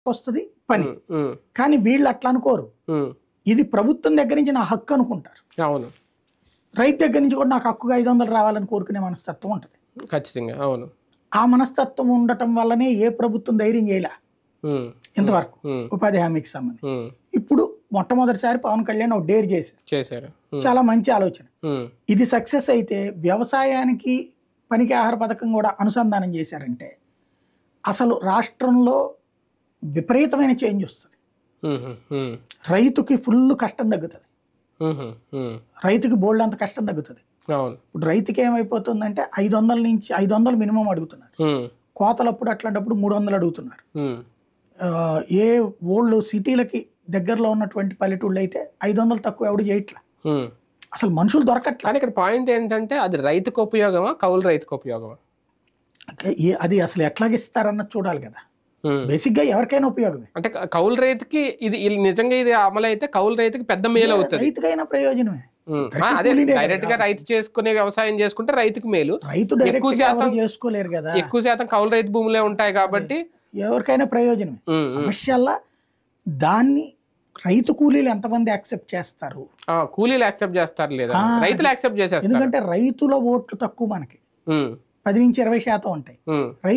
వస్తుంది పని. ఉమ్, కానీ వీళ్ళు అట్లా అనుకోరు. ఉమ్, ఇది ప్రభుత్వం దగ్గర నుంచి నా హక్కు అనుకుంటారు. అవును, రైతు దగ్గర నుంచి కూడా నాకు హక్కుగా 500 రావాలని కోరుకునే మనస్తత్వం ఉంటుంది. ఖచ్చితంగా అవును. ఆ మనస్తత్వం ఉండటం వల్లనే ఏ ప్రభుత్వం ధైర్యం చేయలే ఉమ్, ఇంతవరకు ఉమ్, ఉపాధి హామీకి సంబంధించి. ఉమ్, ఇప్పుడు మొట్టమొదటిసారి పవన్ కళ్యాణ్ ఒక డేర్ చేశారు. ఉమ్, చాలా మంచి ఆలోచన. ఉమ్, ఇది సక్సెస్ అయితే వ్యవసాయానికి పనికి ఆహార పథకం కూడా అనుసంధానం చేశారంటే అసలు రాష్ట్రంలో విపరీతమైన చేంజ్ వస్తుంది. ఉమ్, ఉమ్, రైతుకి ఫుల్ కష్టం తగ్గుతుంది. ఉమ్, ఉమ్, రైతుకి బోల్డ్ అంత కష్టం తగ్గుతుంది. అవును. ఇప్పుడు రైతుకి ఏమైపోతుందంటే 500 నుంచి 500 మినిమం అడుగుతున్నారు. ఉమ్, కోతలప్పుడు అట్లాంటప్పుడు 300 అడుగుతున్నారు. ఉమ్, ఏ ఓల్డ్ సిటీలకి దగ్గరలో ఉన్నటువంటి పల్లెటూళ్ళు అయితే 500 తక్కువ ఎవడు చేయట్లా. ఉమ్. అసలు మనుషులు దొరకట్లా. కానీ ఇక్కడ పాయింట్ ఏంటంటే అది రైతుకు ఉపయోగమా, కౌలు రైతుకు ఉపయోగమా? అది అసలు ఎట్లాగిస్తారన్నది చూడాలి కదా. ఉమ్. బేసిక్ గా ఎవరికైనా ఉపయోగమే. అంటే కౌలు రైతుకి నిజంగా ఇది అమలు అయితే కౌలు రైతుకి పెద్ద మేలు అవుతుంది. రైతుకైనా ప్రయోజనమే. అదే డైరెక్ట్ గా రైతు చేసుకునే వ్యవసాయం చేసుకుంటే రైతుకు మేలు. రైతు ఎక్కువ శాతం చేసుకోలేరు కదా. ఎక్కువ శాతం కౌలు రైతు భూములే ఉంటాయి కాబట్టి ఎవరికైనా ప్రయోజనమే. సమస్యల్లా దాన్ని రైతు కూలీలు ఎంతమంది యాక్సెప్ట్ చేస్తారు? కూలీలు యాక్సెప్ట్ చేస్తారు లేదా? రైతులు యాక్సెప్ట్ చేసేస్తారు. ఎందుకంటే రైతుల ఓట్లు తక్కువ మనకి, 10 నుంచి 20% ఉంటాయి.